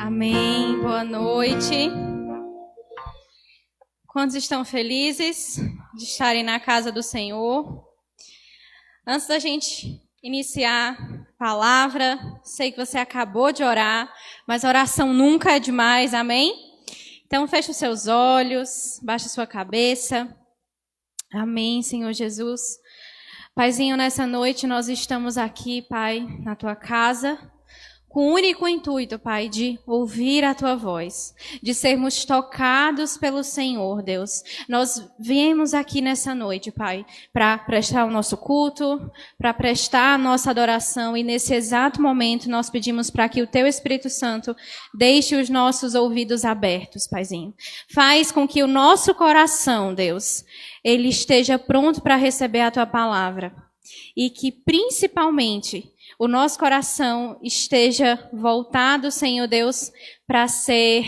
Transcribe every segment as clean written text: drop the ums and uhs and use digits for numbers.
Amém. Boa noite. Quantos estão felizes de estarem na casa do Senhor? Antes da gente iniciar a palavra, sei que você acabou de orar, mas a oração nunca é demais, amém? Então feche os seus olhos, baixe a sua cabeça. Amém, Senhor Jesus. Paizinho, nessa noite nós estamos aqui, Pai, na tua casa, com o único intuito, Pai, de ouvir a tua voz, de sermos tocados pelo Senhor, Deus. Nós viemos aqui nessa noite, Pai, para prestar o nosso culto, para prestar a nossa adoração, e nesse exato momento nós pedimos para que o teu Espírito Santo deixe os nossos ouvidos abertos, Paizinho. Faz com que o nosso coração, Deus, ele esteja pronto para receber a tua palavra, e que principalmente o nosso coração esteja voltado, Senhor Deus, para ser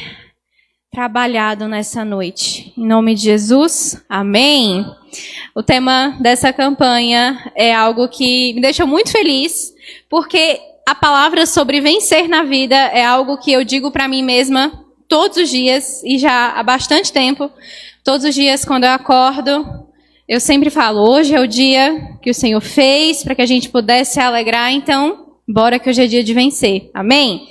trabalhado nessa noite. Em nome de Jesus, amém. O tema dessa campanha é algo que me deixou muito feliz, porque a palavra sobre vencer na vida é algo que eu digo para mim mesma todos os dias, e já há bastante tempo. Todos os dias quando eu acordo, eu sempre falo, hoje é o dia que o Senhor fez para que a gente pudesse se alegrar, então, bora que hoje é dia de vencer. Amém?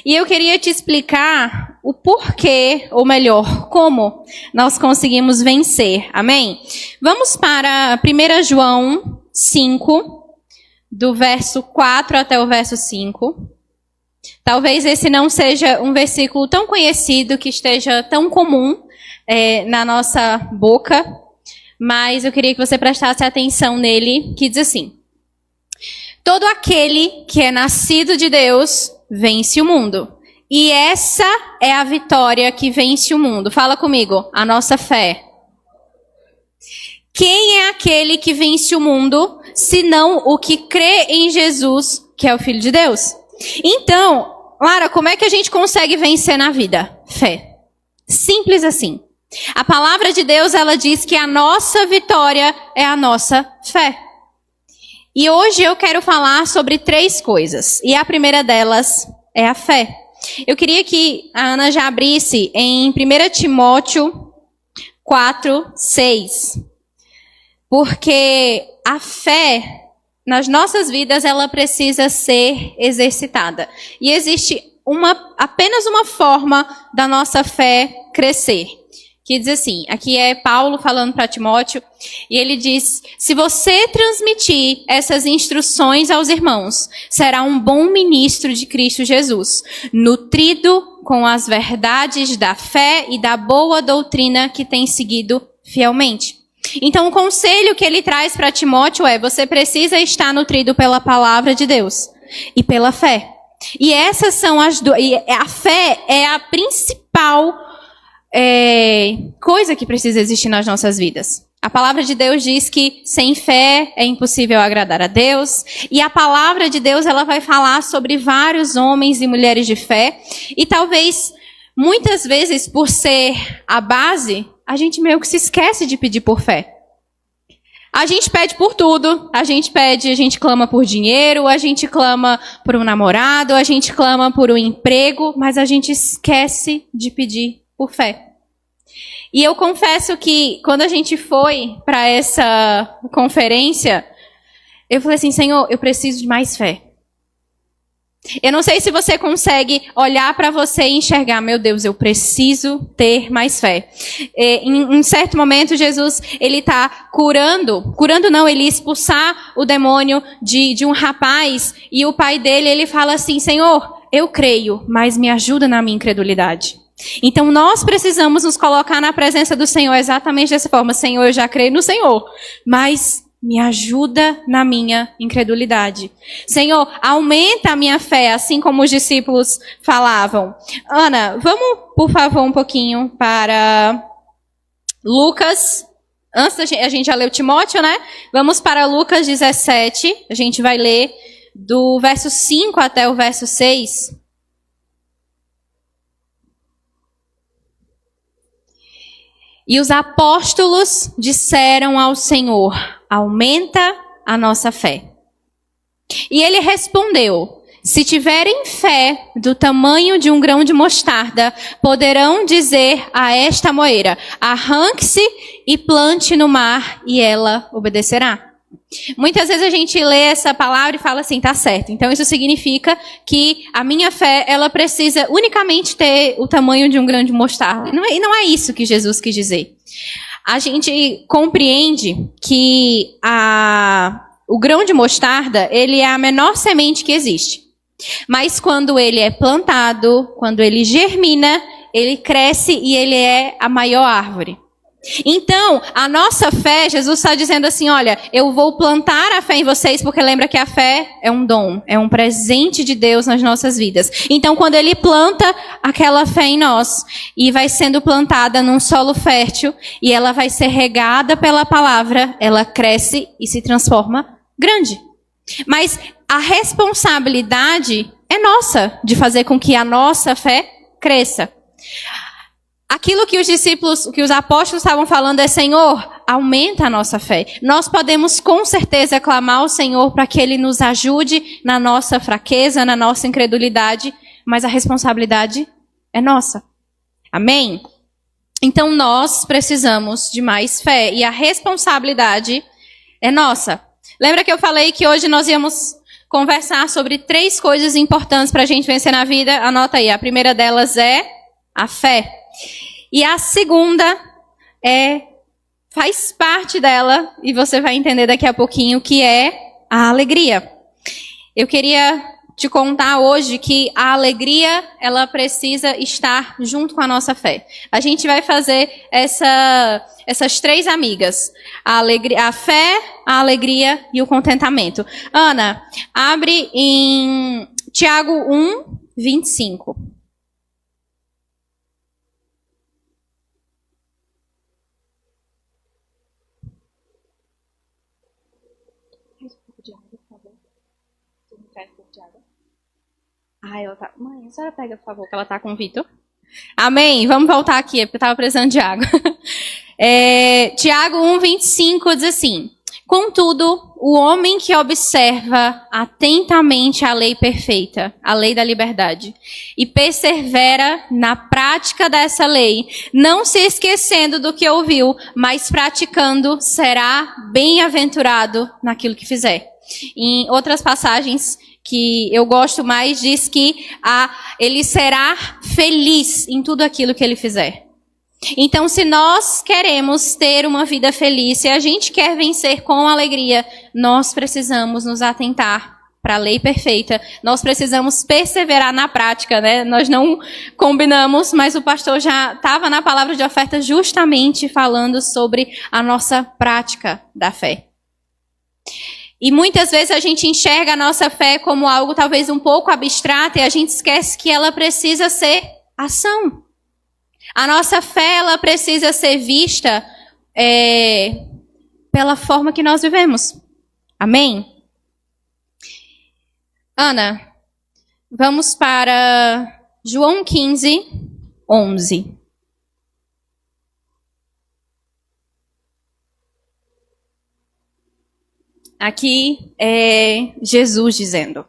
E eu queria te explicar o porquê, ou melhor, como nós conseguimos vencer. Amém? Vamos para 1 João 5, do verso 4 até o verso 5. Talvez esse não seja um versículo tão conhecido, que esteja tão comum na nossa boca, mas eu queria que você prestasse atenção nele, que diz assim: todo aquele que é nascido de Deus vence o mundo. E essa é a vitória que vence o mundo. Fala comigo, a nossa fé. Quem é aquele que vence o mundo, senão o que crê em Jesus, que é o Filho de Deus? Então, Lara, como é que a gente consegue vencer na vida? Fé. Simples assim. A palavra de Deus, ela diz que a nossa vitória é a nossa fé. E hoje eu quero falar sobre 3 coisas. E a primeira delas é a fé. Eu queria que a Ana já abrisse em 1 Timóteo 4, 6. Porque a fé nas nossas vidas, ela precisa ser exercitada. E existe apenas uma forma da nossa fé crescer. Que diz assim, aqui é Paulo falando para Timóteo, e ele diz: se você transmitir essas instruções aos irmãos, será um bom ministro de Cristo Jesus, nutrido com as verdades da fé e da boa doutrina que tem seguido fielmente. Então o conselho que ele traz para Timóteo é: você precisa estar nutrido pela palavra de Deus e pela fé. E essas são a fé é a principal coisa que precisa existir nas nossas vidas. A palavra de Deus diz que sem fé é impossível agradar a Deus. E a palavra de Deus, ela vai falar sobre vários homens e mulheres de fé. E talvez, muitas vezes, por ser a base, a gente meio que se esquece de pedir por fé. A gente pede por tudo, a gente clama por dinheiro, a gente clama por um namorado, a gente clama por um emprego, mas a gente esquece de pedir por fé. E eu confesso que quando a gente foi para essa conferência, eu falei assim: Senhor, eu preciso de mais fé. Eu não sei se você consegue olhar para você e enxergar: meu Deus, eu preciso ter mais fé. Em um certo momento, Jesus, ele está curando não, ele ia expulsar o demônio de um rapaz, e o pai dele, ele fala assim: Senhor, eu creio, mas me ajuda na minha incredulidade. Então nós precisamos nos colocar na presença do Senhor exatamente dessa forma: Senhor, eu já creio no Senhor, mas me ajuda na minha incredulidade. Senhor, aumenta a minha fé, assim como os discípulos falavam. Ana, vamos, por favor, um pouquinho para Lucas. Antes a gente já leu Timóteo, né? Vamos para Lucas 17. A gente vai ler do verso 5 até o verso 6. E os apóstolos disseram ao Senhor: aumenta a nossa fé. E ele respondeu: Se tiverem fé do tamanho de um grão de mostarda, poderão dizer a esta moreira: arranque-se e plante no mar, e ela obedecerá. Muitas vezes a gente lê essa palavra e fala assim, tá certo. Então isso significa que a minha fé, ela precisa unicamente ter o tamanho de um grão de mostarda. Não é isso que Jesus quis dizer. A gente compreende que o grão de mostarda, ele é a menor semente que existe. Mas quando ele é plantado, quando ele germina, ele cresce e ele é a maior árvore. Então, a nossa fé, Jesus está dizendo assim, olha, eu vou plantar a fé em vocês, porque lembra que a fé é um dom, é um presente de Deus nas nossas vidas. Então, quando ele planta aquela fé em nós, e vai sendo plantada num solo fértil, e ela vai ser regada pela palavra, ela cresce e se transforma grande. Mas a responsabilidade é nossa de fazer com que a nossa fé cresça. Aquilo que os discípulos, que os apóstolos estavam falando é: Senhor, aumenta a nossa fé. Nós podemos com certeza clamar ao Senhor para que Ele nos ajude na nossa fraqueza, na nossa incredulidade, mas a responsabilidade é nossa. Amém? Então nós precisamos de mais fé e a responsabilidade é nossa. Lembra que eu falei que hoje nós íamos conversar sobre 3 coisas importantes para a gente vencer na vida? Anota aí. A primeira delas é a fé. E a segunda faz parte dela, e você vai entender daqui a pouquinho, que é a alegria. Eu queria te contar hoje que a alegria, ela precisa estar junto com a nossa fé. A gente vai fazer essas 3 amigas. A fé, a alegria e o contentamento. Ana, abre em Tiago 1, 25. Ela tá... Mãe, a senhora pega, por favor, que ela tá com o Vitor. Amém? Vamos voltar aqui, é porque eu estava precisando de água. Tiago 1, 25 diz assim: contudo, o homem que observa atentamente a lei perfeita, a lei da liberdade, e persevera na prática dessa lei, não se esquecendo do que ouviu, mas praticando, será bem-aventurado naquilo que fizer. Em outras passagens que eu gosto mais, diz que ele será feliz em tudo aquilo que ele fizer. Então, se nós queremos ter uma vida feliz, se a gente quer vencer com alegria, nós precisamos nos atentar para a lei perfeita. Nós precisamos perseverar na prática, né? Nós não combinamos, mas o pastor já estava na palavra de oferta justamente falando sobre a nossa prática da fé. E muitas vezes a gente enxerga a nossa fé como algo talvez um pouco abstrato e a gente esquece que ela precisa ser ação. A nossa fé, ela precisa ser vista pela forma que nós vivemos. Amém? Ana, vamos para João 15, 11. Aqui é Jesus dizendo.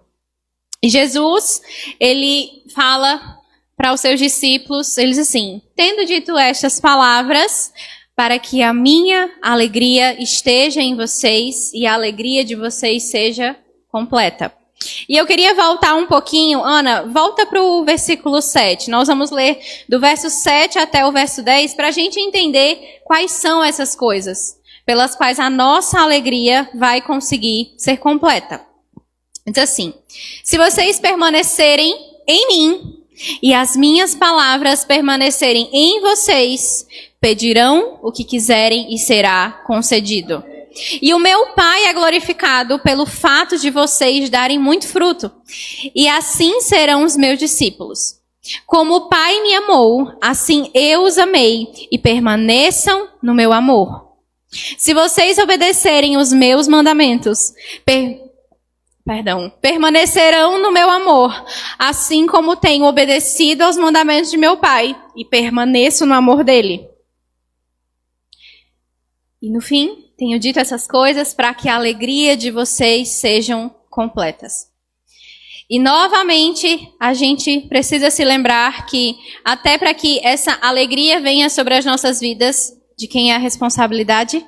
E Jesus, ele fala para os seus discípulos, ele diz assim: tendo dito estas palavras, para que a minha alegria esteja em vocês e a alegria de vocês seja completa. E eu queria voltar um pouquinho, Ana, volta para o versículo 7. Nós vamos ler do verso 7 até o verso 10 para a gente entender quais são essas coisas pelas quais a nossa alegria vai conseguir ser completa. Diz assim: se vocês permanecerem em mim e as minhas palavras permanecerem em vocês, pedirão o que quiserem e será concedido. E o meu Pai é glorificado pelo fato de vocês darem muito fruto, e assim serão os meus discípulos. Como o Pai me amou, assim eu os amei, e permaneçam no meu amor. Se vocês obedecerem os meus mandamentos, permanecerão no meu amor, assim como tenho obedecido aos mandamentos de meu Pai, e permaneço no amor dele. E no fim, tenho dito essas coisas para que a alegria de vocês sejam completas. E novamente a gente precisa se lembrar que até para que essa alegria venha sobre as nossas vidas, de quem é a responsabilidade?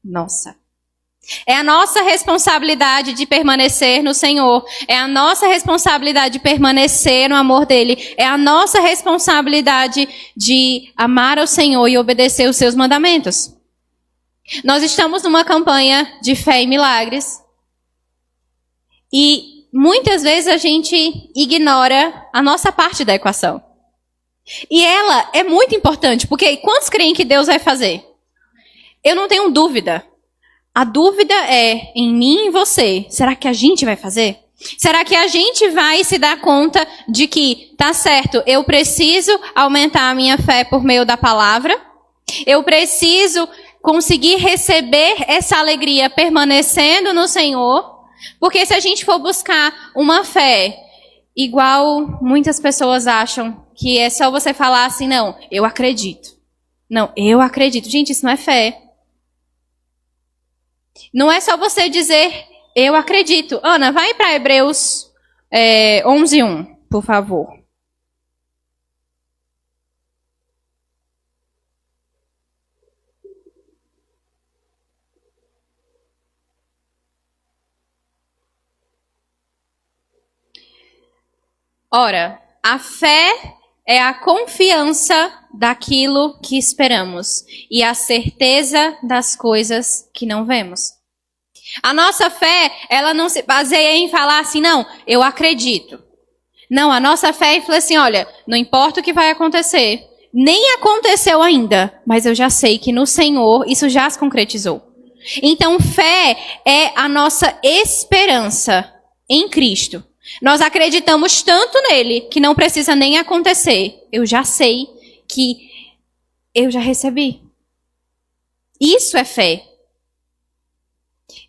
Nossa. É a nossa responsabilidade de permanecer no Senhor. É a nossa responsabilidade de permanecer no amor dele. É a nossa responsabilidade de amar ao Senhor e obedecer os seus mandamentos. Nós estamos numa campanha de fé e milagres. E muitas vezes a gente ignora a nossa parte da equação. E ela é muito importante, porque quantos creem que Deus vai fazer? Eu não tenho dúvida. A dúvida é em mim e em você. Será que a gente vai fazer? Será que a gente vai se dar conta de que, tá certo, eu preciso aumentar a minha fé por meio da palavra? Eu preciso conseguir receber essa alegria permanecendo no Senhor? Porque se a gente for buscar uma fé igual muitas pessoas acham, que é só você falar assim, não, eu acredito. Não, eu acredito. Gente, isso não é fé. Não é só você dizer, eu acredito. Ana, vai para Hebreus 11:1, por favor. Ora, a fé é a confiança daquilo que esperamos e a certeza das coisas que não vemos. A nossa fé, ela não se baseia em falar assim, não, eu acredito. Não, a nossa fé é falar assim, olha, não importa o que vai acontecer, nem aconteceu ainda, mas eu já sei que no Senhor isso já se concretizou. Então, fé é a nossa esperança em Cristo. Nós acreditamos tanto nele que não precisa nem acontecer. Eu já sei que eu já recebi. Isso é fé.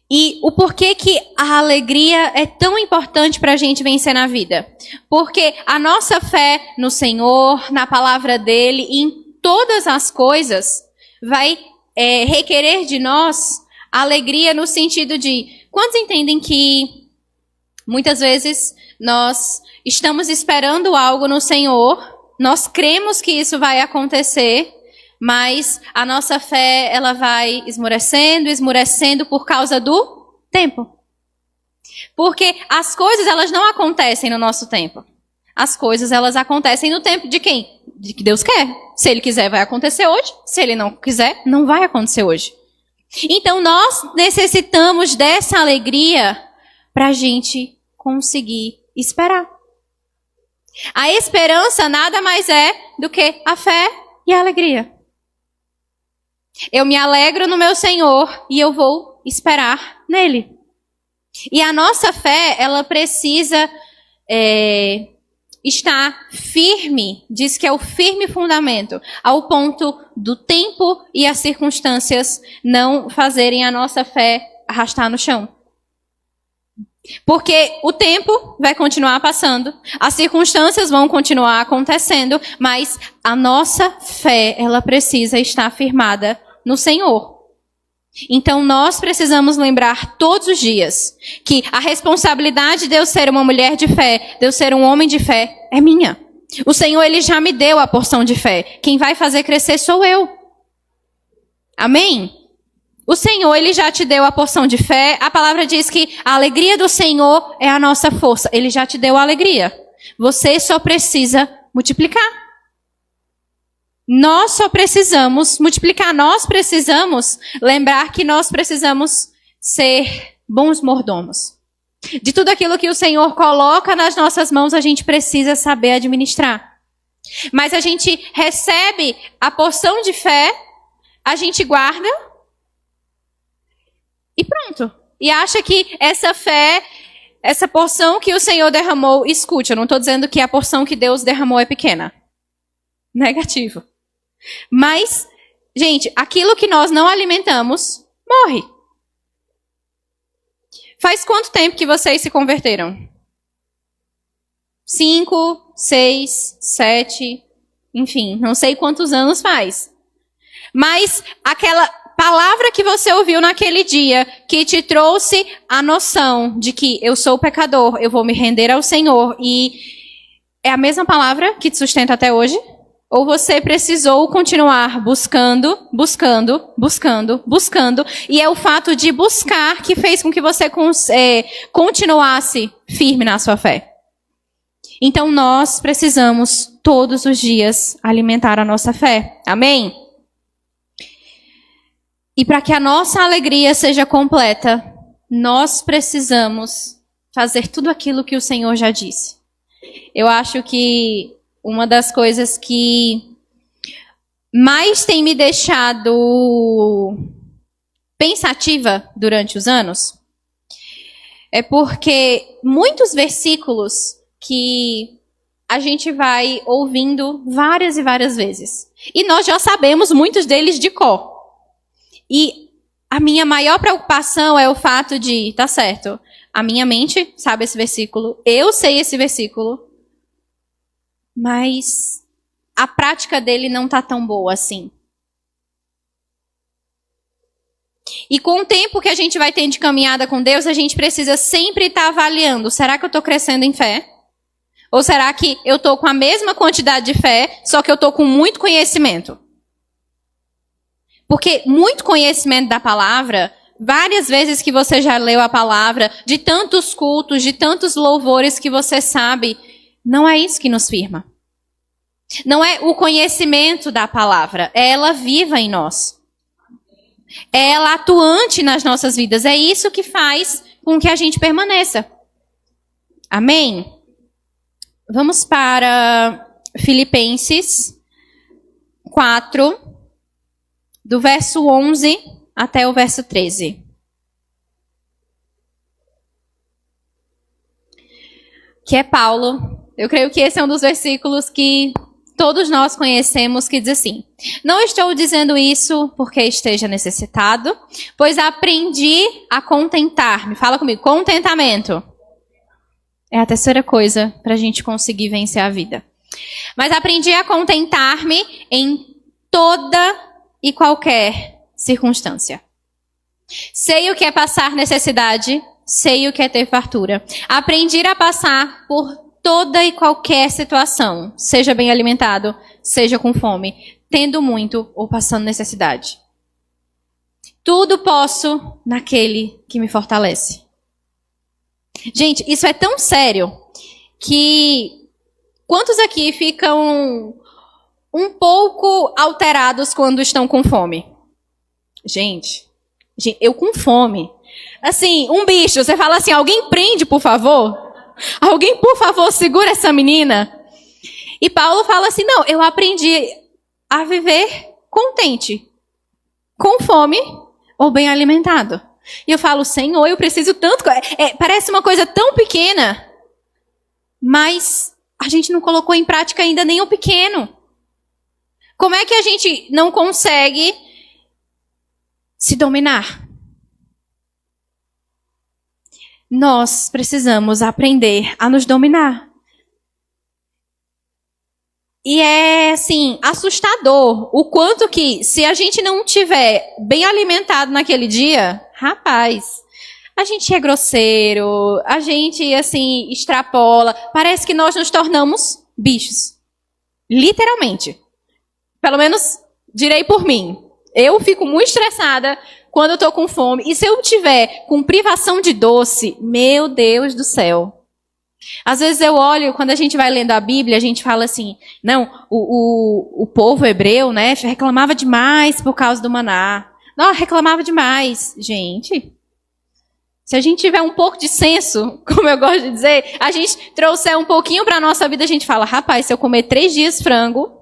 E o porquê que a alegria é tão importante para a gente vencer na vida? Porque a nossa fé no Senhor, na palavra dele, e em todas as coisas, vai requerer de nós alegria no sentido de... Quantos entendem que muitas vezes nós estamos esperando algo no Senhor, nós cremos que isso vai acontecer, mas a nossa fé, ela vai esmorecendo por causa do tempo. Porque as coisas, elas não acontecem no nosso tempo. As coisas, elas acontecem no tempo de quem? De que Deus quer. Se Ele quiser, vai acontecer hoje. Se Ele não quiser, não vai acontecer hoje. Então, nós necessitamos dessa alegria para a gente conseguir esperar. A esperança nada mais é do que a fé e a alegria. Eu me alegro no meu Senhor e eu vou esperar nele. E a nossa fé, ela precisa estar firme, diz que é o firme fundamento, ao ponto do tempo e as circunstâncias não fazerem a nossa fé arrastar no chão. Porque o tempo vai continuar passando, as circunstâncias vão continuar acontecendo, mas a nossa fé, ela precisa estar firmada no Senhor. Então nós precisamos lembrar todos os dias que a responsabilidade de eu ser uma mulher de fé, de eu ser um homem de fé, é minha. O Senhor, Ele já me deu a porção de fé. Quem vai fazer crescer sou eu. Amém? O Senhor, Ele já te deu a porção de fé. A palavra diz que a alegria do Senhor é a nossa força. Ele já te deu a alegria. Você só precisa multiplicar. Nós só precisamos multiplicar. Nós precisamos lembrar que nós precisamos ser bons mordomos. De tudo aquilo que o Senhor coloca nas nossas mãos, a gente precisa saber administrar. Mas a gente recebe a porção de fé, a gente guarda e pronto. E acha que essa fé, essa porção que o Senhor derramou, escute, eu não estou dizendo que a porção que Deus derramou é pequena. Negativo. Mas, gente, aquilo que nós não alimentamos, morre. Faz quanto tempo que vocês se converteram? 5, 6, 7, enfim, não sei quantos anos faz. Mas palavra que você ouviu naquele dia, que te trouxe a noção de que eu sou pecador, eu vou me render ao Senhor, e é a mesma palavra que te sustenta até hoje? Ou você precisou continuar buscando, e é o fato de buscar que fez com que você continuasse firme na sua fé? Então nós precisamos todos os dias alimentar a nossa fé. Amém? E para que a nossa alegria seja completa, nós precisamos fazer tudo aquilo que o Senhor já disse. Eu acho que uma das coisas que mais tem me deixado pensativa durante os anos é porque muitos versículos que a gente vai ouvindo várias e várias vezes. E nós já sabemos muitos deles de cor. E a minha maior preocupação é o fato de, tá certo, a minha mente sabe esse versículo, eu sei esse versículo, mas a prática dele não tá tão boa assim. E com o tempo que a gente vai ter de caminhada com Deus, a gente precisa sempre estar avaliando, será que eu estou crescendo em fé? Ou será que eu estou com a mesma quantidade de fé, só que eu estou com muito conhecimento? Porque muito conhecimento da palavra, várias vezes que você já leu a palavra, de tantos cultos, de tantos louvores que você sabe, não é isso que nos firma. Não é o conhecimento da palavra, é ela viva em nós. É ela atuante nas nossas vidas. É isso que faz com que a gente permaneça. Amém? Vamos para Filipenses 4, do verso 11 até o verso 13. Que é Paulo. Eu creio que esse é um dos versículos que todos nós conhecemos, que diz assim: não estou dizendo isso porque esteja necessitado, pois aprendi a contentar-me. Fala comigo, contentamento. É a terceira coisa para a gente conseguir vencer a vida. Mas aprendi a contentar-me em toda e qualquer circunstância. Sei o que é passar necessidade, sei o que é ter fartura. Aprendi a passar por toda e qualquer situação, seja bem alimentado, seja com fome, tendo muito ou passando necessidade. Tudo posso naquele que me fortalece. Gente, isso é tão sério que quantos aqui ficam um pouco alterados quando estão com fome? Gente, eu com fome. Assim, um bicho, você fala assim, alguém prende, por favor? Alguém, por favor, segura essa menina? E Paulo fala assim, não, eu aprendi a viver contente, com fome ou bem alimentado. E eu falo, Senhor, eu preciso tanto. Parece uma coisa tão pequena, mas a gente não colocou em prática ainda nem o pequeno. Como é que a gente não consegue se dominar? Nós precisamos aprender a nos dominar. E é, assim, assustador o quanto que, se a gente não tiver bem alimentado naquele dia, rapaz, a gente é grosseiro, a gente, assim, extrapola. Parece que nós nos tornamos bichos. Literalmente. Pelo menos, direi por mim. Eu fico muito estressada quando eu tô com fome. E se eu tiver com privação de doce, meu Deus do céu. Às vezes eu olho, quando a gente vai lendo a Bíblia, a gente fala assim, não, o povo hebreu, né, reclamava demais por causa do maná. Não, reclamava demais. Gente, se a gente tiver um pouco de senso, como eu gosto de dizer, a gente trouxer um pouquinho para a nossa vida, a gente fala, rapaz, se eu comer 3 dias frango,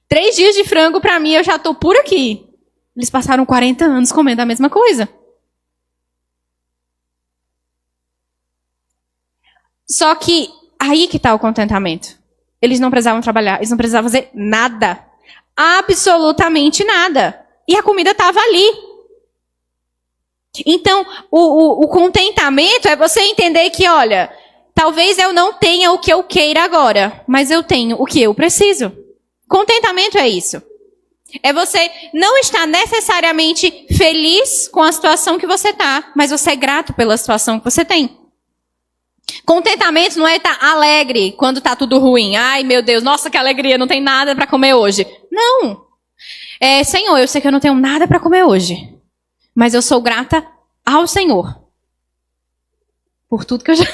3 dias de frango, para mim, eu já estou por aqui. Eles passaram 40 anos comendo a mesma coisa. Só que aí que está o contentamento. Eles não precisavam trabalhar, eles não precisavam fazer nada. Absolutamente nada. E a comida estava ali. Então, o contentamento é você entender que, olha, talvez eu não tenha o que eu queira agora, mas eu tenho o que eu preciso. Contentamento é isso. É você não estar necessariamente feliz com a situação que você está, mas você é grato pela situação que você tem. Contentamento não é estar alegre quando está tudo ruim. Ai, meu Deus, nossa, que alegria, não tem nada para comer hoje. Não. Senhor, eu sei que eu não tenho nada para comer hoje, mas eu sou grata ao Senhor por tudo que eu já...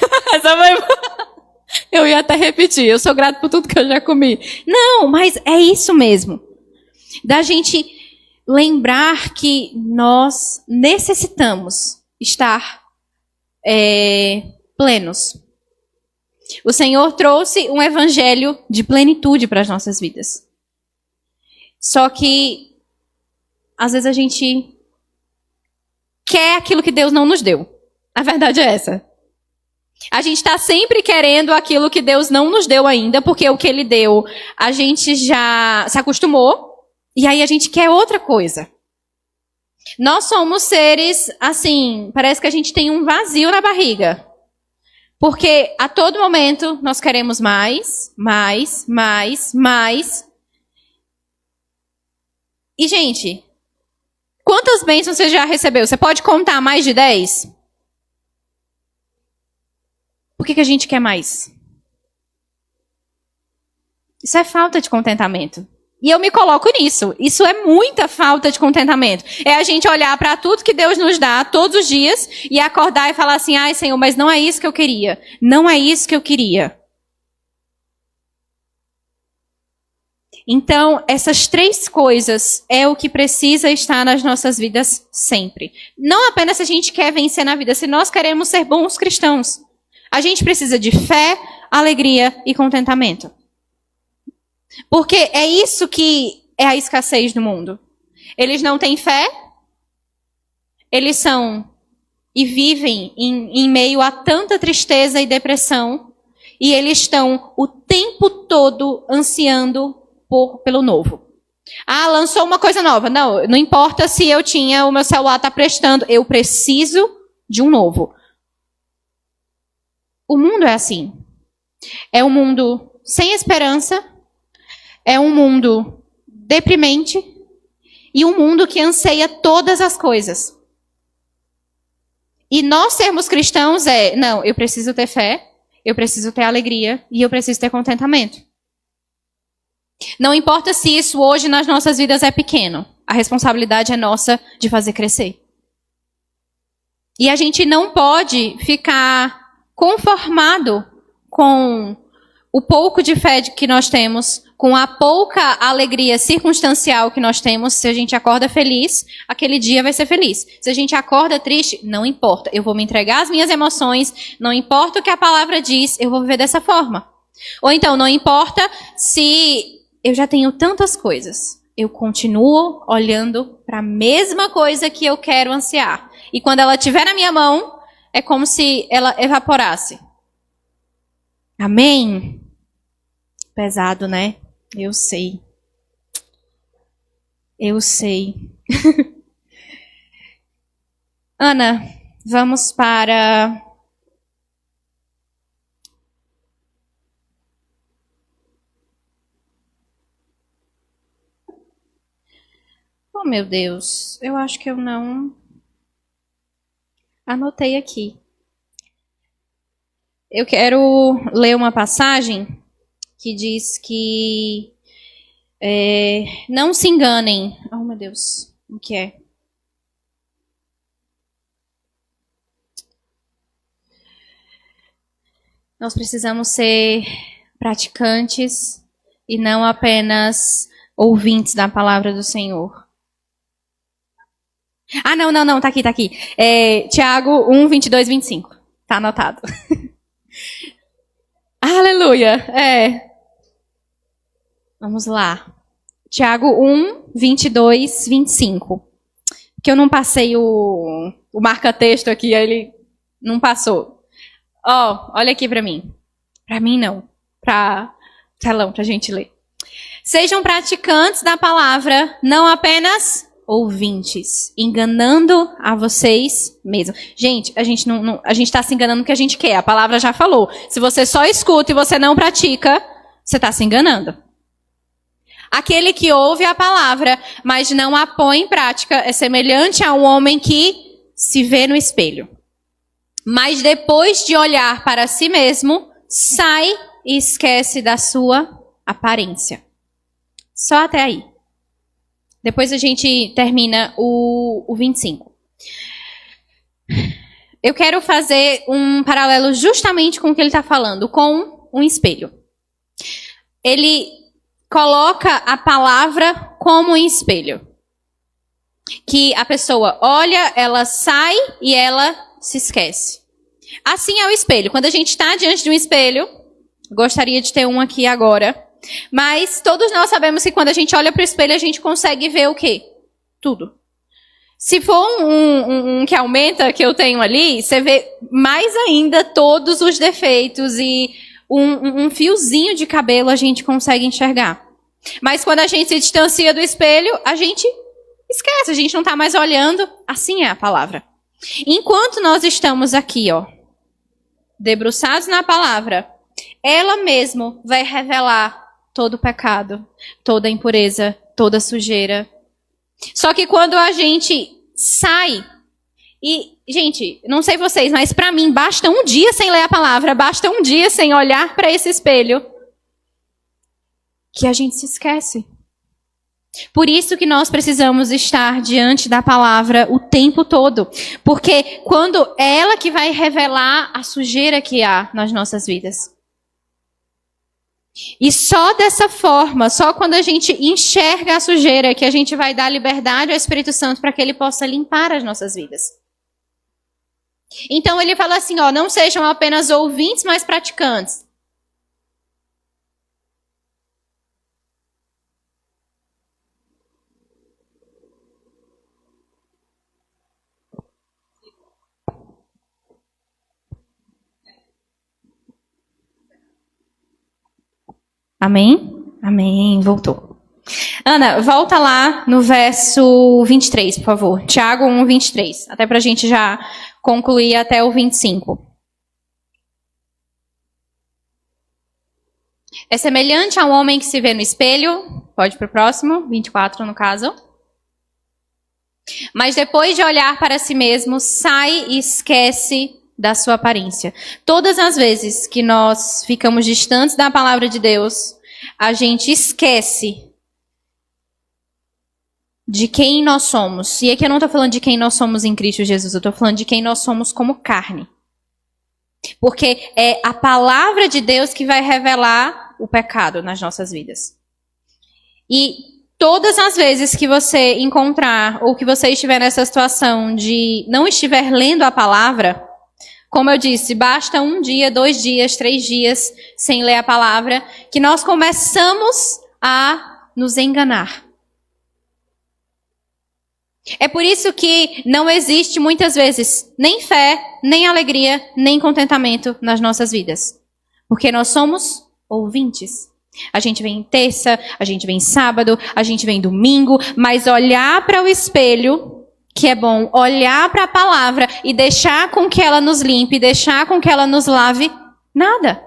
Eu ia até repetir, eu sou grato por tudo que eu já comi. Não, mas é isso mesmo. Da gente lembrar que nós necessitamos estar plenos. O Senhor trouxe um evangelho de plenitude para as nossas vidas. Só que, às vezes, a gente quer aquilo que Deus não nos deu. A verdade é essa. A gente está sempre querendo aquilo que Deus não nos deu ainda, porque o que Ele deu, a gente já se acostumou, e aí a gente quer outra coisa. Nós somos seres, assim, parece que a gente tem um vazio na barriga. Porque a todo momento nós queremos mais, mais, mais, mais. E, gente, quantas bênçãos você já recebeu? Você pode contar mais de 10? Por que a gente quer mais? Isso é falta de contentamento. E eu me coloco nisso. Isso é muita falta de contentamento. É a gente olhar para tudo que Deus nos dá todos os dias e acordar e falar assim, ai, Senhor, mas não é isso que eu queria. Não é isso que eu queria. Então, essas 3 coisas é o que precisa estar nas nossas vidas sempre. Não apenas se a gente quer vencer na vida, se nós queremos ser bons cristãos. A gente precisa de fé, alegria e contentamento. Porque é isso que é a escassez do mundo. Eles não têm fé, eles são e vivem em meio a tanta tristeza e depressão, e eles estão o tempo todo ansiando pelo novo. Ah, lançou uma coisa nova. Não importa se o meu celular está prestando, eu preciso de um novo. O mundo é assim. É um mundo sem esperança, é um mundo deprimente e um mundo que anseia todas as coisas. E nós sermos cristãos não, eu preciso ter fé, eu preciso ter alegria e eu preciso ter contentamento. Não importa se isso hoje nas nossas vidas é pequeno, a responsabilidade é nossa de fazer crescer. E a gente não pode ficar conformado com o pouco de fé que nós temos, com a pouca alegria circunstancial que nós temos. Se a gente acorda feliz, aquele dia vai ser feliz. Se a gente acorda triste, não importa. Eu vou me entregar às minhas emoções, não importa o que a palavra diz, eu vou viver dessa forma. Ou então, não importa se eu já tenho tantas coisas, eu continuo olhando para a mesma coisa que eu quero ansiar. E quando ela estiver na minha mão, é como se ela evaporasse. Amém? Pesado, né? Eu sei. Eu sei. Ana, vamos para... Oh, meu Deus. Eu acho que eu não anotei aqui. Eu quero ler uma passagem que diz que não se enganem. Oh, meu Deus, o que é? Nós precisamos ser praticantes e não apenas ouvintes da palavra do Senhor. Ah, não, tá aqui. Tiago 1, 22, 25. Tá anotado. Aleluia, Vamos lá. Tiago 1, 22, 25. Que eu não passei o marca-texto aqui, aí ele não passou. Olha aqui pra mim. Pra mim não. Pra telão, pra gente ler. Sejam praticantes da palavra, não apenas ouvintes, enganando a vocês mesmos. Gente, a gente está se enganando no que a gente quer. A palavra já falou. Se você só escuta e você não pratica, você está se enganando. Aquele que ouve a palavra, mas não a põe em prática, é semelhante a um homem que se vê no espelho. Mas depois de olhar para si mesmo, sai e esquece da sua aparência. Só até aí. Depois a gente termina o 25. Eu quero fazer um paralelo justamente com o que ele está falando, com um espelho. Ele coloca a palavra como um espelho. Que a pessoa olha, ela sai e ela se esquece. Assim é o espelho. Quando a gente está diante de um espelho, gostaria de ter um aqui agora, mas todos nós sabemos que quando a gente olha para o espelho, a gente consegue ver o quê? Tudo. Se for um que aumenta, que eu tenho ali, você vê mais ainda todos os defeitos e um fiozinho de cabelo a gente consegue enxergar. Mas quando a gente se distancia do espelho, a gente esquece, a gente não está mais olhando. Assim é a palavra. Enquanto nós estamos aqui, ó, debruçados na palavra, ela mesmo vai revelar todo o pecado, toda a impureza, toda a sujeira. Só que quando a gente sai, e, gente, não sei vocês, mas para mim basta um dia sem ler a palavra, basta um dia sem olhar para esse espelho, que a gente se esquece. Por isso que nós precisamos estar diante da palavra o tempo todo. Porque quando é ela que vai revelar a sujeira que há nas nossas vidas. E só dessa forma, só quando a gente enxerga a sujeira, que a gente vai dar liberdade ao Espírito Santo para que ele possa limpar as nossas vidas. Então ele fala assim, ó, não sejam apenas ouvintes, mas praticantes. Amém? Amém. Voltou. Ana, volta lá no verso 23, por favor. Tiago 1, 23. Até para a gente já concluir até o 25. É semelhante a um homem que se vê no espelho. Pode ir para o próximo, 24 no caso. Mas depois de olhar para si mesmo, sai e esquece da sua aparência. Todas as vezes que nós ficamos distantes da palavra de Deus, a gente esquece de quem nós somos. E aqui eu não estou falando de quem nós somos em Cristo Jesus, eu estou falando de quem nós somos como carne. Porque é a palavra de Deus que vai revelar o pecado nas nossas vidas. E todas as vezes que você encontrar, ou que você estiver nessa situação de não estiver lendo a palavra, como eu disse, basta um dia, 2 dias, 3 dias sem ler a palavra, que nós começamos a nos enganar. É por isso que não existe muitas vezes nem fé, nem alegria, nem contentamento nas nossas vidas. Porque nós somos ouvintes. A gente vem em terça, a gente vem em sábado, a gente vem domingo, mas olhar para o espelho, que é bom olhar para a palavra e deixar com que ela nos limpe, deixar com que ela nos lave, nada.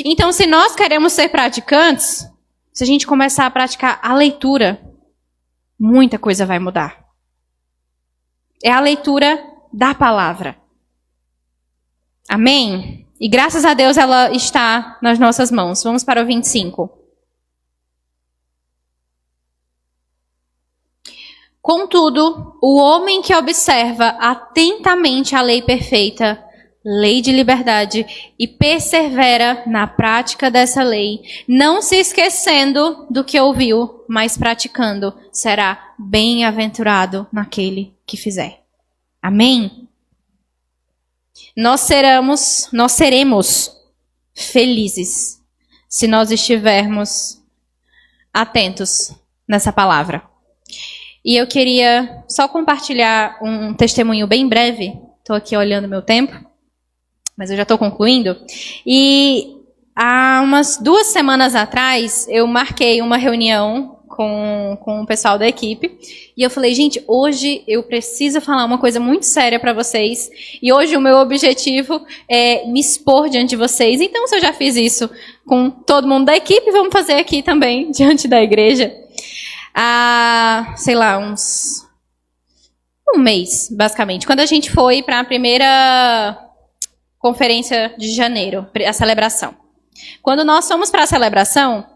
Então, se nós queremos ser praticantes, se a gente começar a praticar a leitura, muita coisa vai mudar. É a leitura da palavra. Amém? E graças a Deus ela está nas nossas mãos. Vamos para o 25. Contudo, o homem que observa atentamente a lei perfeita, lei de liberdade, e persevera na prática dessa lei, não se esquecendo do que ouviu, mas praticando, será bem-aventurado naquele que fizer. Amém? Nós seremos felizes se nós estivermos atentos nessa palavra. E eu queria só compartilhar um testemunho bem breve. Estou aqui olhando meu tempo, mas eu já estou concluindo. E há umas 2 semanas atrás, eu marquei uma reunião com o pessoal da equipe. E eu falei, gente, hoje eu preciso falar uma coisa muito séria para vocês. E hoje o meu objetivo é me expor diante de vocês. Então, se eu já fiz isso com todo mundo da equipe, vamos fazer aqui também, diante da igreja. Sei lá, um mês, basicamente. Quando a gente foi para a primeira conferência de janeiro, a celebração. Quando nós fomos para a celebração,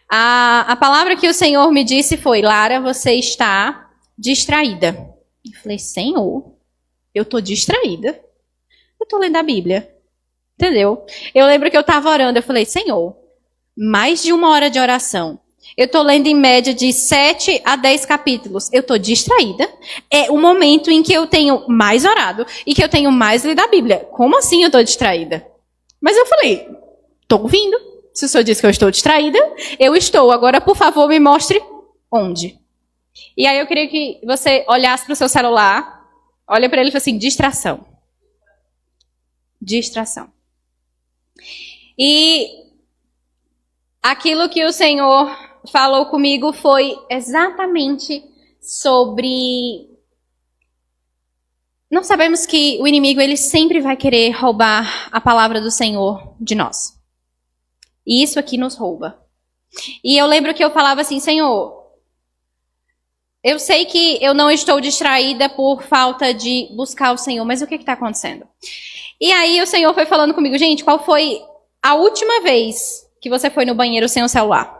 a palavra que o Senhor me disse foi: Lara, você está distraída. Eu falei: Senhor, eu estou distraída. Eu estou lendo a Bíblia. Entendeu? Eu lembro que eu estava orando, eu falei: Senhor, mais de 1 hora de oração. Eu estou lendo em média de 7 a 10 capítulos. Eu estou distraída. É o momento em que eu tenho mais orado e que eu tenho mais lido a Bíblia. Como assim eu estou distraída? Mas eu falei: estou ouvindo. Se o senhor disse que eu estou distraída, eu estou. Agora, por favor, me mostre onde. E aí eu queria que você olhasse para o seu celular, olha para ele e fala assim: distração. Distração. E aquilo que o Senhor falou comigo foi exatamente sobre... Nós sabemos que o inimigo, ele sempre vai querer roubar a palavra do Senhor de nós. E isso aqui nos rouba. E eu lembro que eu falava assim: Senhor, eu sei que eu não estou distraída por falta de buscar o Senhor, mas o que está acontecendo? E aí o Senhor foi falando comigo: gente, qual foi a última vez que você foi no banheiro sem o celular?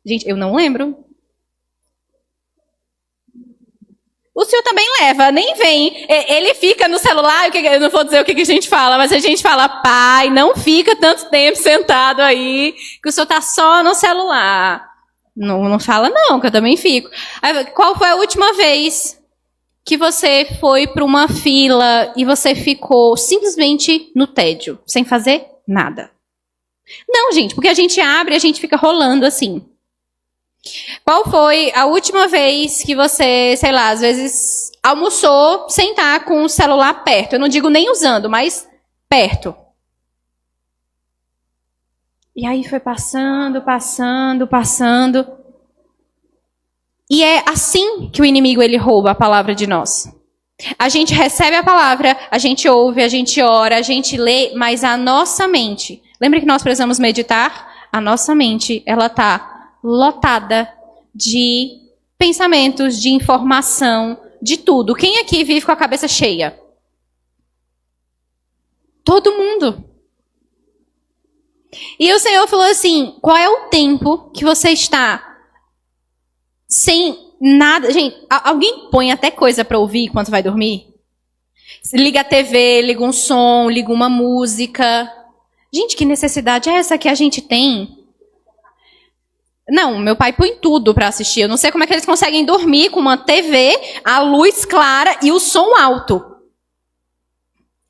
Gente, eu não lembro. O senhor também leva, nem vem. Ele fica no celular, eu não vou dizer o que a gente fala, mas a gente fala: pai, não fica tanto tempo sentado aí, que o senhor está só no celular. Não fala não, que eu também fico. Aí, qual foi a última vez que você foi para uma fila e você ficou simplesmente no tédio, sem fazer nada? Não, gente, porque a gente abre e a gente fica rolando assim. Qual foi a última vez que você, sei lá, às vezes almoçou sem estar com o celular perto? Eu não digo nem usando, mas perto. E aí foi passando. E é assim que o inimigo, ele rouba a palavra de nós. A gente recebe a palavra, a gente ouve, a gente ora, a gente lê, mas a nossa mente... Lembra que nós precisamos meditar? A nossa mente, ela está lotada de pensamentos, de informação, de tudo. Quem aqui vive com a cabeça cheia? Todo mundo. E o Senhor falou assim: qual é o tempo que você está sem nada? Gente, alguém põe até coisa para ouvir enquanto vai dormir? Liga a TV, liga um som, liga uma música. Gente, que necessidade é essa que a gente tem? Não, meu pai põe tudo para assistir. Eu não sei como é que eles conseguem dormir com uma TV, a luz clara e o som alto.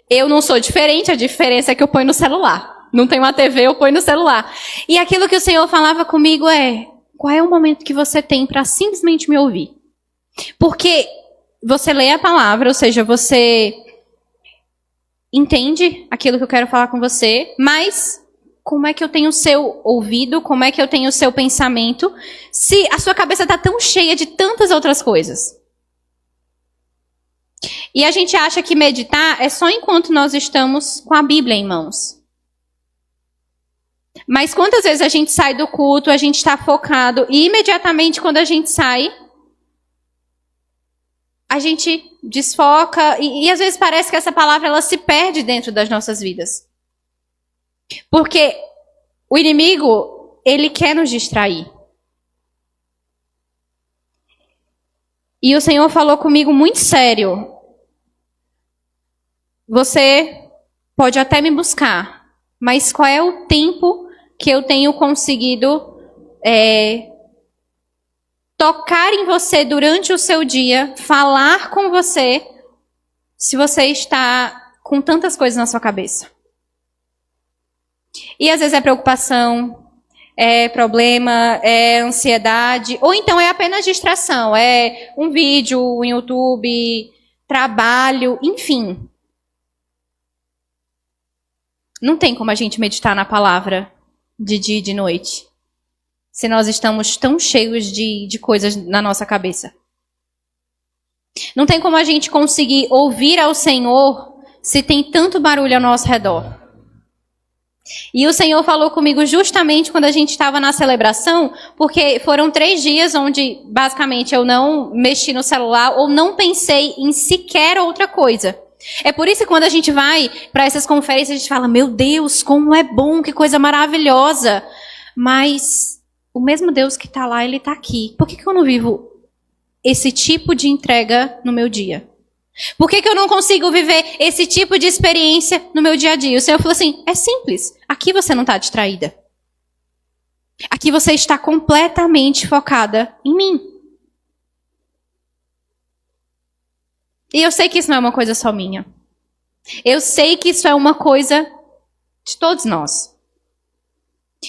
Eu não sou diferente, a diferença é que eu ponho no celular. Não tem uma TV, eu ponho no celular. E aquilo que o Senhor falava comigo é: qual é o momento que você tem para simplesmente me ouvir? Porque você lê a palavra, ou seja, você entende aquilo que eu quero falar com você, mas como é que eu tenho o seu ouvido, como é que eu tenho o seu pensamento, se a sua cabeça está tão cheia de tantas outras coisas? E a gente acha que meditar é só enquanto nós estamos com a Bíblia em mãos. Mas quantas vezes a gente sai do culto, a gente está focado, e imediatamente quando a gente sai, a gente desfoca, e às vezes parece que essa palavra ela se perde dentro das nossas vidas. Porque o inimigo, ele quer nos distrair. E o Senhor falou comigo muito sério: você pode até me buscar, mas qual é o tempo que eu tenho conseguido tocar em você durante o seu dia, falar com você, se você está com tantas coisas na sua cabeça? E às vezes é preocupação, é problema, é ansiedade, ou então é apenas distração, é um vídeo, um YouTube, trabalho, enfim. Não tem como a gente meditar na palavra de dia e de noite, se nós estamos tão cheios de coisas na nossa cabeça. Não tem como a gente conseguir ouvir ao Senhor se tem tanto barulho ao nosso redor. E o Senhor falou comigo justamente quando a gente estava na celebração, porque foram 3 dias onde, basicamente, eu não mexi no celular ou não pensei em sequer outra coisa. É por isso que quando a gente vai para essas conferências, a gente fala, meu Deus, como é bom, que coisa maravilhosa. Mas o mesmo Deus que está lá, Ele está aqui. Por que eu não vivo esse tipo de entrega no meu dia? Por que eu não consigo viver esse tipo de experiência no meu dia a dia? O Senhor falou assim, é simples. Aqui você não está distraída. Aqui você está completamente focada em mim. E eu sei que isso não é uma coisa só minha. Eu sei que isso é uma coisa de todos nós.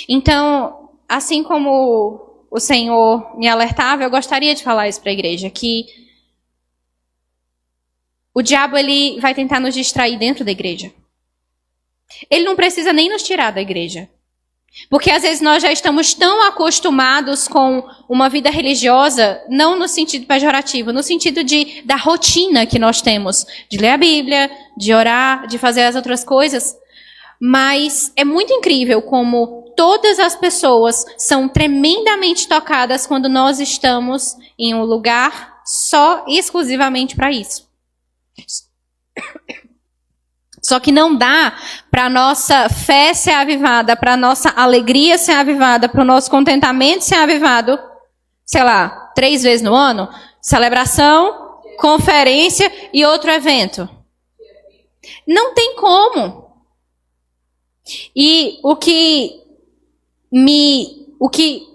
Então, assim como o Senhor me alertava, eu gostaria de falar isso para a igreja, que o diabo, ele vai tentar nos distrair dentro da igreja. Ele não precisa nem nos tirar da igreja. Porque às vezes nós já estamos tão acostumados com uma vida religiosa, não no sentido pejorativo, no sentido da rotina que nós temos, de ler a Bíblia, de orar, de fazer as outras coisas. Mas é muito incrível como todas as pessoas são tremendamente tocadas quando nós estamos em um lugar só e exclusivamente para isso. Só que não dá para a nossa fé ser avivada, para a nossa alegria ser avivada, para o nosso contentamento ser avivado, sei lá, 3 vezes no ano, celebração, conferência e outro evento. Não tem como. E o que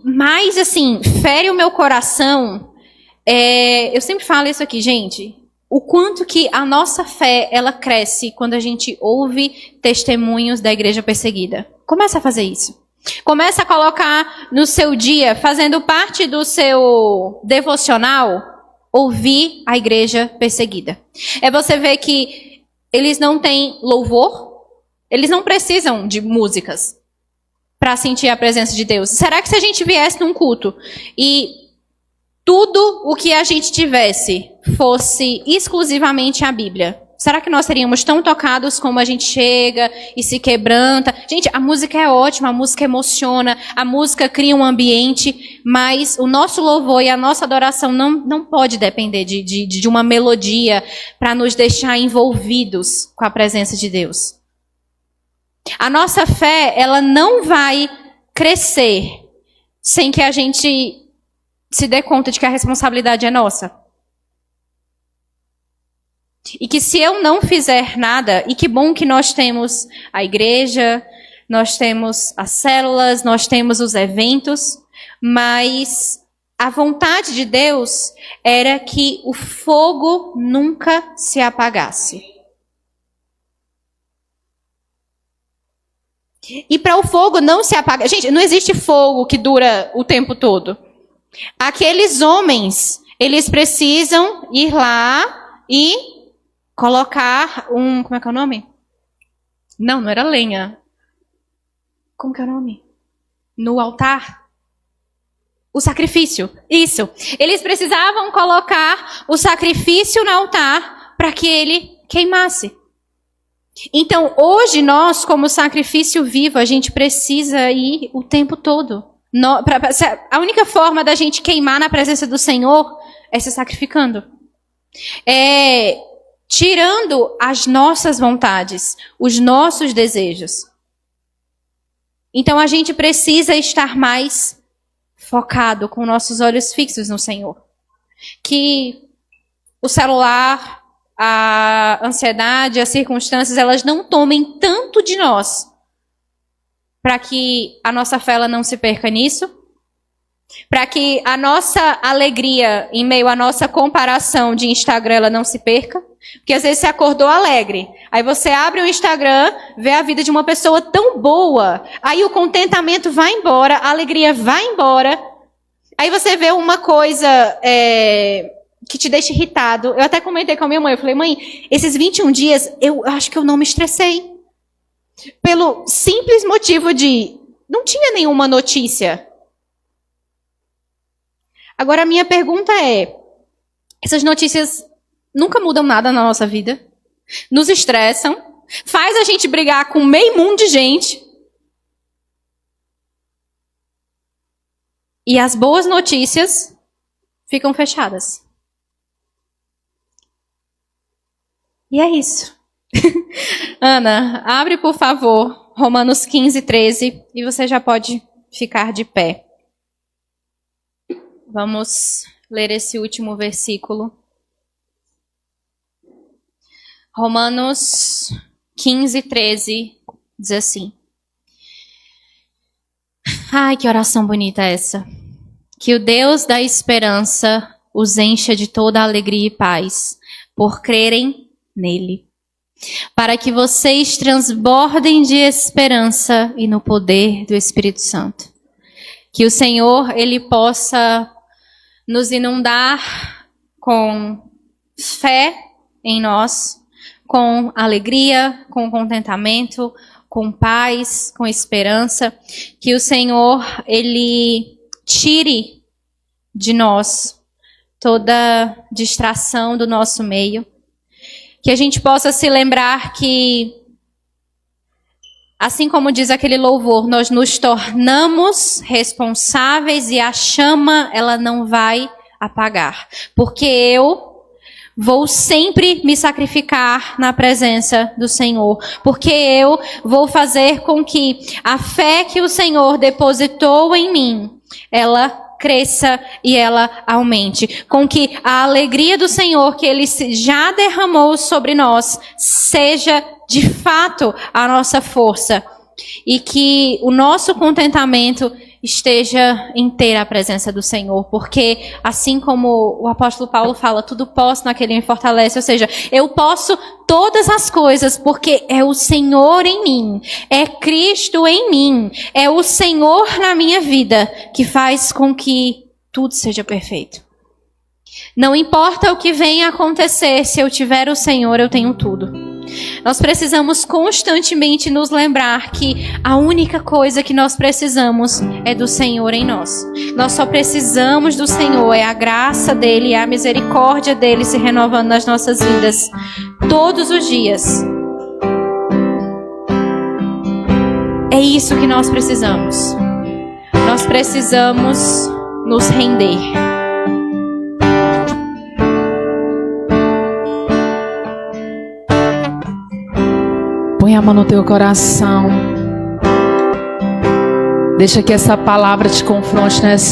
mais, assim, fere o meu coração, eu sempre falo isso aqui, gente, o quanto que a nossa fé, ela cresce quando a gente ouve testemunhos da igreja perseguida. Começa a fazer isso. Começa a colocar no seu dia, fazendo parte do seu devocional, ouvir a igreja perseguida. É você ver que eles não têm louvor, eles não precisam de músicas para sentir a presença de Deus. Será que se a gente viesse num culto e tudo o que a gente tivesse fosse exclusivamente a Bíblia, será que nós seríamos tão tocados como a gente chega e se quebranta? Gente, a música é ótima, a música emociona, a música cria um ambiente, mas o nosso louvor e a nossa adoração não pode depender de uma melodia para nos deixar envolvidos com a presença de Deus. A nossa fé, ela não vai crescer sem que a gente se dê conta de que a responsabilidade é nossa. E que se eu não fizer nada, e que bom que nós temos a igreja, nós temos as células, nós temos os eventos, mas a vontade de Deus era que o fogo nunca se apagasse. E para o fogo não se apagar... Gente, não existe fogo que dura o tempo todo. Aqueles homens, eles precisam ir lá e colocar como é que é o nome? Não era lenha. Como que é o nome? No altar. O sacrifício. Isso. Eles precisavam colocar o sacrifício no altar para que ele queimasse. Então, hoje nós, como sacrifício vivo, a gente precisa ir o tempo todo. A única forma da gente queimar na presença do Senhor é se sacrificando. Tirando as nossas vontades, os nossos desejos. Então a gente precisa estar mais focado, com nossos olhos fixos no Senhor. Que o celular, a ansiedade, as circunstâncias, elas não tomem tanto de nós, para que a nossa fé ela não se perca nisso, para que a nossa alegria em meio à nossa comparação de Instagram ela não se perca, porque às vezes você acordou alegre, aí você abre o Instagram, vê a vida de uma pessoa tão boa, aí o contentamento vai embora, a alegria vai embora, aí você vê uma coisa que te deixa irritado. Eu até comentei com a minha mãe, eu falei, mãe, esses 21 dias eu acho que eu não me estressei. Pelo simples motivo de não tinha nenhuma notícia. Agora a minha pergunta é, essas notícias nunca mudam nada na nossa vida? Nos estressam? Faz a gente brigar com meio mundo de gente? e as boas notícias ficam fechadas. E é isso. Ana, abre por favor Romanos 15, 13 e você já pode ficar de pé. Vamos ler esse último versículo. Romanos 15, 13 diz assim. Ai, que oração bonita essa. Que o Deus da esperança os encha de toda alegria e paz, por crerem nele, para que vocês transbordem de esperança e no poder do Espírito Santo. Que o Senhor, Ele possa nos inundar com fé em nós, com alegria, com contentamento, com paz, com esperança. Que o Senhor, Ele tire de nós toda distração do nosso meio. Que a gente possa se lembrar que, assim como diz aquele louvor, nós nos tornamos responsáveis e a chama, ela não vai apagar. Porque eu vou sempre me sacrificar na presença do Senhor. Porque eu vou fazer com que a fé que o Senhor depositou em mim, ela cresça e ela aumente. Com que a alegria do Senhor que Ele já derramou sobre nós seja de fato a nossa força. E que o nosso contentamento esteja em ter a presença do Senhor. Porque assim como o apóstolo Paulo fala, tudo posso naquele que me fortalece. Ou seja, eu posso todas as coisas porque é o Senhor em mim. É Cristo em mim. É o Senhor na minha vida que faz com que tudo seja perfeito. Não importa o que venha a acontecer, se eu tiver o Senhor, eu tenho tudo. Nós precisamos constantemente nos lembrar que a única coisa que nós precisamos é do Senhor em nós. Nós só precisamos do Senhor, é a graça dEle, é a misericórdia dEle se renovando nas nossas vidas todos os dias. É isso que nós precisamos. Nós precisamos nos render. Põe a mão no teu coração. Deixa que essa palavra te confronte nessa